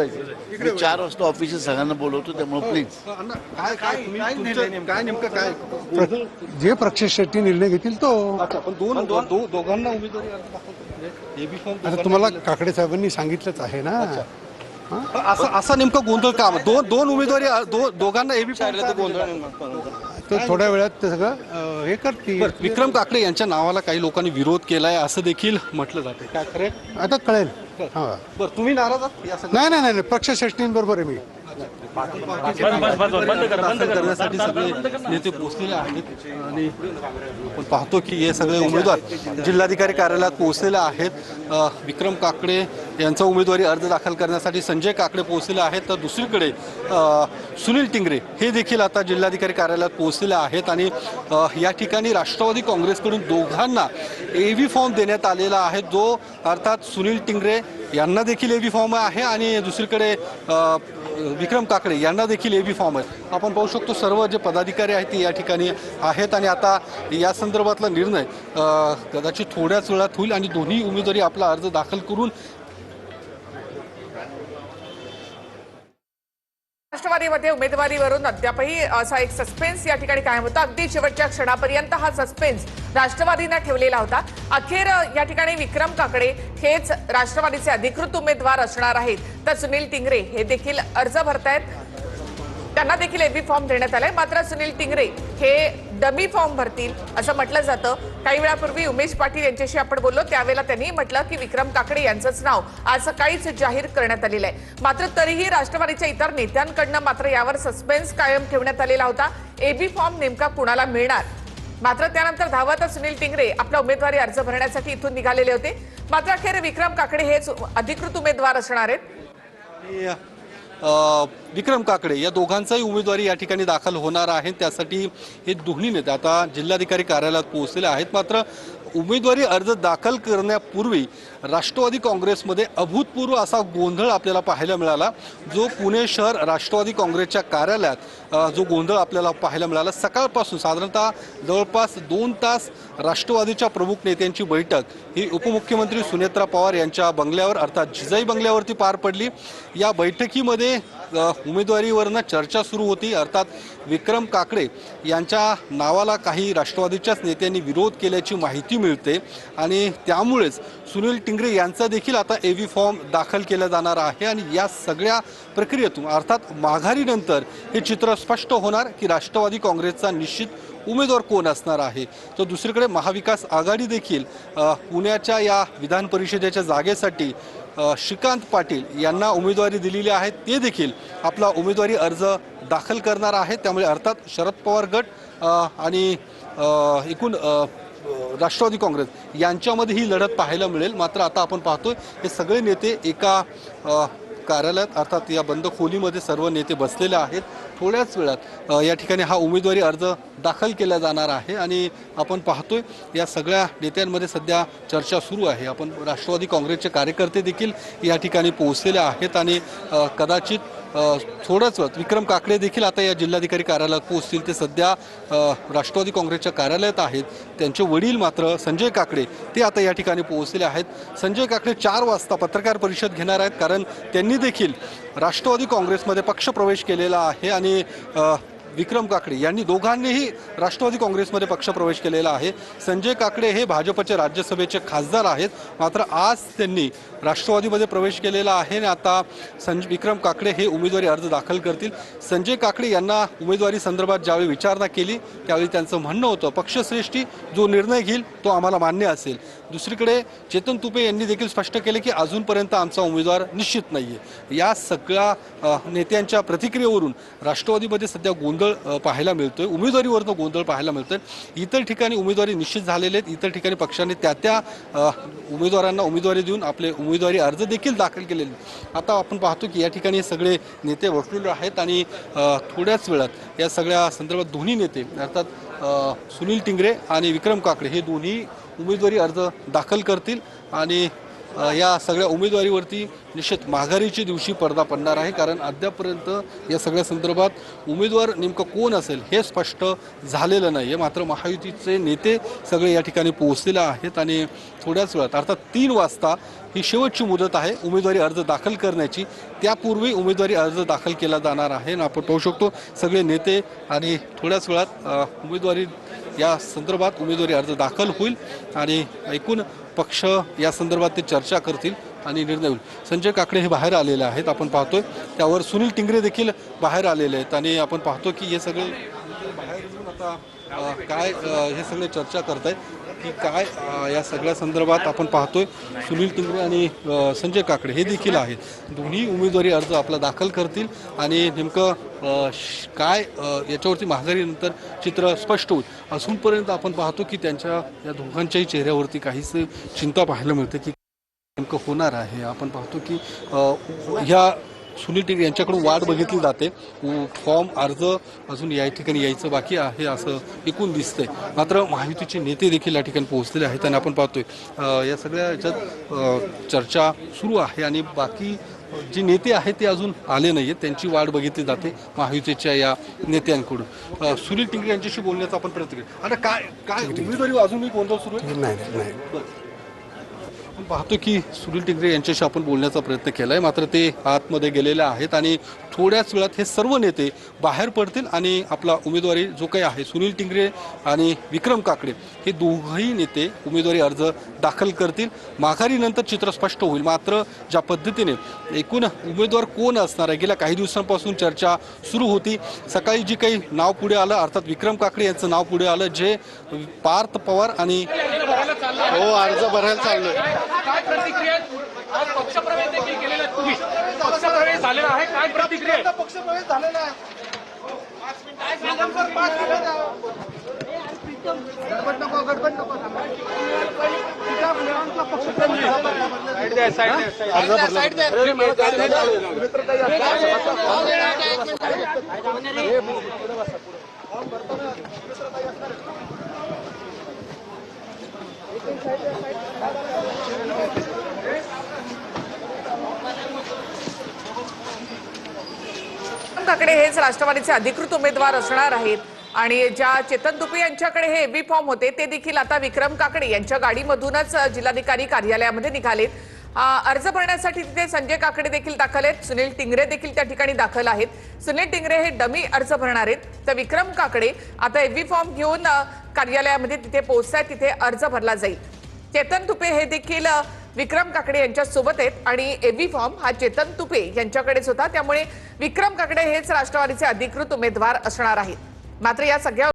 मी 4 वाजता ऑफिसला सगळ्यांना बोलवतो, त्यामुळे प्लीज. काय नेमकं काय जे प्रक्षेश शेट्टी निर्णय घेतील तो. पण दोघांना उमेदवारी आता तुम्हाला काकडे साहेबांनी सांगितलंच आहे ना. असा नेमका गोंधळ का? दोन उमेदवारी दोघांना एबी तो थोड्या वेळात ते सगळं हे करतील. विक्रम काकडे यांच्या नावाला काही लोकांनी विरोध केलाय असं देखील म्हटलं जाते. काय खरे आता कळेल. हा बरं, तुम्ही नाराज आहात या नाही नाही नाही प्रक्षेश शेट्टींबरोबर आहे मी. दाखल करण्यासाठी सगळे नेते पोहोचलेले आहेत आणि आपण पाहतो की हे सगळे उमेदवार जिल्हाधिकारी कार्यालयात पोहोचलेले आहेत. विक्रम काकडे यांचा उमेदवारी अर्ज दाखल करण्यासाठी संजय काकडे पोहोचलेले आहेत, तर दुसरीकडे सुनील टिंगरे हे देखील आता जिल्हाधिकारी कार्यालयात पोहोचलेले आहेत. आणि या ठिकाणी राष्ट्रवादी काँग्रेसकडून दोघांना एव्ही फॉर्म देण्यात आलेला आहे, जो अर्थात सुनील टिंगरे यांना देखील एव्ही फॉर्म आहे आणि दुसरीकडे विक्रम काकडे यांना देखील एव्ही फॉर्म आहे. आपण पाहू शकतो सर्व जे पदाधिकारी आहेत ते या ठिकाणी आहेत आणि आता या संदर्भातला निर्णय कदाचित थोड्याच वेळात होईल आणि दोन्ही उमेदवारी आपला अर्ज दाखल करून राष्ट्रवादीमध्ये उमेदवारीवरून अद्यापही असा एक सस्पेन्स या ठिकाणी कायम होता. अगदी शेवटच्या क्षणापर्यंत हा सस्पेन्स राष्ट्रवादीनं ठेवलेला होता. अखेर या ठिकाणी विक्रम काकडे हेच राष्ट्रवादीचे अधिकृत उमेदवार असणार आहेत, तर सुनील टिंगरे हे देखील अर्ज भरतायत. त्यांना देखील एबी फॉर्म देण्यात आलाय. मात्र सुनील टिंगरे हे डमी फॉर्म भरतील असं म्हटलं जातं. काही वेळापूर्वी उमेश पाटील यांच्याशी आपण बोललो, त्यावेळेला त्यांनी म्हटलं की विक्रम काकडे यांचंच नाव आज सकाळीच जाहीर करण्यात आलेलं आहे. मात्र तरीही राष्ट्रवादीच्या इतर नेत्यांकडनं मात्र यावर सस्पेन्स कायम ठेवण्यात आलेला होता. एबी फॉर्म नेमका कुणाला मिळणार? मात्र त्यानंतर धावत सुनील टिंगरे आपला उमेदवारी अर्ज भरण्यासाठी इथून निघालेले होते. मात्र अखेर विक्रम काकडे हेच अधिकृत उमेदवार असणार आहेत. विक्रम काकडे या दोघांचाही उमेदवारी या ठिकाणी दाखल होणार आहे. त्यासाठी हे दोन्ही नेते आता जिल्हाधिकारी कार्यालयात पोहोचलेले आहेत. मात्र उमेदवारी अर्ज दाखल करण्यापूर्वी राष्ट्रवादी काँग्रेसमध्ये अभूतपूर्व असा गोंधळ आपल्याला पाहायला मिळाला. जो पुणे शहर राष्ट्रवादी काँग्रेसच्या कार्यालयात जो गोंधळ आपल्याला पाहायला मिळाला, सकाळपासून साधारणतः जवळपास 2 तास राष्ट्रवादीच्या प्रमुख नेत्यांची बैठक ही उपमुख्यमंत्री सुनेत्रा पवार यांच्या बंगल्यावर अर्थात जिजाई बंगल्यावरती पार पडली. या बैठकीमध्ये उमेदवारीवरनं चर्चा सुरू होती. अर्थात विक्रम काकडे यांच्या नावाला काही राष्ट्रवादीच्याच नेत्यांनी विरोध केल्याची माहिती मिळते आणि त्यामुळेच सुनील टिंगरे यांचा देखील आता एव्ही फॉर्म दाखल केला जाणार आहे. आणि या सगळ्या प्रक्रियेतून अर्थात माघारीनंतर हे चित्र स्पष्ट होणार की राष्ट्रवादी काँग्रेसचा निश्चित उमेदवार कोण असणार आहे. तर दुसरीकडे महाविकास आघाडी देखील पुण्याच्या या विधान परिषदेच्या जागेसाठी श्रीकांत पाटील यांना उमेदवारी दिलेली आहे. ते देखील आपला उमेदवारी अर्ज दाखल करणार आहेत. त्यामुळे अर्थात शरद पवार गट आणि एकूण राष्ट्रवादी काँग्रेस यांच्यामध्ये ही लढत पाहायला मिळेल. मात्र आता आपण पाहतोय हे सगळे नेते एका कार्यालयात अर्थात या बंद खोलीमध्ये सर्व नेते बसलेले आहेत. थोड्याच वेळात या ठिकाणी हा उमेदवारी अर्ज दाखल केला जाणार आहे आणि आपण पाहतोय या सगळ्या नेत्यांमध्ये सध्या चर्चा सुरू आहे. आपण राष्ट्रवादी काँग्रेसचे कार्यकर्ते देखील या ठिकाणी पोहोचलेले आहेत आणि कदाचित थोड्याच वेळात विक्रम काकडे देखील आता या जिल्हाधिकारी कार्यालयात पोहोचतील. ते सध्या राष्ट्रवादी काँग्रेसच्या कार्यालयात आहेत. त्यांचे वडील मात्र संजय काकडे ते आता या ठिकाणी पोहोचलेले आहेत. संजय काकडे 4 वाजता पत्रकार परिषद घेणार आहेत, कारण त्यांनी देखील राष्ट्रवादी काँग्रेसमध्ये पक्षप्रवेश केलेला आहे आणि विक्रम काकडे यांनी दोघांनीही राष्ट्रवादी काँग्रेसमध्ये पक्षप्रवेश केलेला आहे. संजय काकडे हे भाजपचे राज्यसभेचे खासदार आहेत, मात्र आज त्यांनी राष्ट्रवादीमध्ये प्रवेश केलेला आहे आणि आता विक्रम काकडे हे उमेदवारी अर्ज दाखल करतील. संजय काकडे यांना उमेदवारी संदर्भात ज्यावेळी विचारणा केली त्यावेळी त्यांचं म्हणणं होतं पक्षश्रेष्ठी जो निर्णय घेईल तो आम्हाला मान्य असेल. दुसरीकडे चेतन तुपे यांनी देखील स्पष्ट केले की अजूनपर्यंत आमचा उमेदवार निश्चित नाही आहे. या सगळ्या नेत्यांच्या प्रतिक्रियेवरून राष्ट्रवादीमध्ये सध्या गोंधळ पाहायला मिळतोय, उमेदवारीवरनं गोंधळ पाहायला मिळतोय. इतर ठिकाणी उमेदवारी निश्चित झालेले आहेत. इतर ठिकाणी पक्षाने त्या उमेदवारांना उमेदवारी देऊन आपले उमेदवारी अर्ज देखील दाखल केलेले. आता आपण पाहतो की या ठिकाणी सगळे नेते बसलेले आहेत आणि थोड्याच वेळात या सगळ्या संदर्भात दोन्ही नेते अर्थात सुनील टिंगरे आणि विक्रम काकडे हे दोन्ही उमेदवारी अर्ज दाखल करतील आणि या सगळ्या उमेदवारीवरती निश्चित माघारीच्या दिवशी पडदा पडणार आहे, कारण अद्यापर्यंत या सगळ्या संदर्भात उमेदवार नेमकं कोण असेल हे स्पष्ट झालेलं नाही आहे. मात्र महायुतीचे नेते सगळे या ठिकाणी पोहोचलेले आहेत आणि थोड्याच वेळात अर्थात 3 वाजता ही शेवटची मुदत आहे उमेदवारी अर्ज दाखल करण्याची. त्यापूर्वी उमेदवारी अर्ज दाखल केला जाणार आहे आणि आपण पाहू शकतो सगळे नेते आणि थोड्याच वेळात उमेदवारी या संदर्भात उमेदवारी अर्ज दाखल होईल आणि एकूण पक्ष या संदर्भात ते चर्चा करतील आणि निर्णय होईल. संजय काकडे हे बाहेर आलेले आहेत, आपण पाहतोय त्यावर सुनील टिंगरे देखील बाहेर आलेले आहेत आणि आपण पाहतो की हे सगळे बाहेर येऊन आता काय हे सगळे चर्चा करतायत की काय या सगळ्या संदर्भात आपण पाहतोय सुनील टिंगरे आणि संजय काकडे हे देखील आहेत. दोन्ही उमेदवारी अर्ज आपला दाखल करतील आणि नेमकं काय याच्यावरती माघारीनंतर चित्र स्पष्ट होईल. अजूनपर्यंत आपण पाहतो की त्यांच्या या दोघांच्याही चेहऱ्यावरती काहीच चिंता पाहायला मिळते की नेमकं होणार आहे. आपण पाहतो की ह्या सुनील टिंगरे यांच्याकडून वाट बघितली जाते. फॉर्म अर्ज अजून या ठिकाणी यायचं बाकी आहे असं एकूण दिसतंय. मात्र महायुतीचे नेते देखील या ठिकाणी पोहोचलेले आहेत आणि आपण पाहतोय या सगळ्या याच्यात चर्चा सुरू आहे आणि बाकी जे नेते आहेत ते अजून आले नाही आहेत, त्यांची वाट बघितली जाते महायुतीच्या या नेत्यांकडून. सुनील टिंगरे यांच्याशी बोलण्याचा आपण प्रयत्न केला. आता काय काय उमेदवारी अजूनही कोणतं सुरू आहे? नाही. आपण पाहतो की सुनील टिंगरे यांच्याशी आपण बोलण्याचा प्रयत्न केला आहे, मात्र ते आतमध्ये गेलेले आहेत आणि थोड्याच वेळात हे सर्व नेते बाहेर पडतील आणि आपला उमेदवारी जो काही आहे सुनील टिंगरे आणि विक्रम काकडे हे दोघंही नेते उमेदवारी अर्ज दाखल करतील. माघारीनंतर चित्र स्पष्ट होईल. मात्र ज्या पद्धतीने एकूण उमेदवार कोण असणार आहे गेल्या काही दिवसांपासून चर्चा सुरू होती. सकाळी जी काही नाव पुढे आलं अर्थात विक्रम काकडे यांचं नाव पुढे आलं जे पार्थ पवार आणि अर्ज भरायला चाललोय. काय प्रतिक्रिया आज पक्षप्रवेश देखील केलेला तुम्ही पक्षप्रवेश झालेला आहे, काय प्रतिक्रिया आहे? पक्षप्रवेश झालेला आहे. काकडे हेच राष्ट्रवादीचे अधिकृत उमेदवार असणार आहेत आणि ज्या चेतन तुपे यांच्याकडे हे एबी फॉर्म होते ते देखील आता विक्रम काकडे यांच्या गाडीमधूनच जिल्हाधिकारी कार्यालयामध्ये निघालेत. अर्ज भरण्यासाठी तिथे संजय काकडे देखील दाखल आहेत, सुनील टिंगरे देखील त्या ठिकाणी दाखल आहेत. सुनील टिंगरे हे डमी अर्ज भरणार आहेत तर विक्रम काकडे आता एबी फॉर्म घेऊन कार्यालयामध्ये तिथे पोहोचतात, तिथे अर्ज भरला जाईल. चेतन तुपे हे देखील विक्रम काकडे यांच्या सोबत आहेत आणि एबी फॉर्म हा चेतन तुपे यांच्याकडेच होता, त्यामुळे विक्रम काकडे हेच राष्ट्रवादीचे अधिकृत उमेदवार असणार आहेत. मात्र या सगळ्या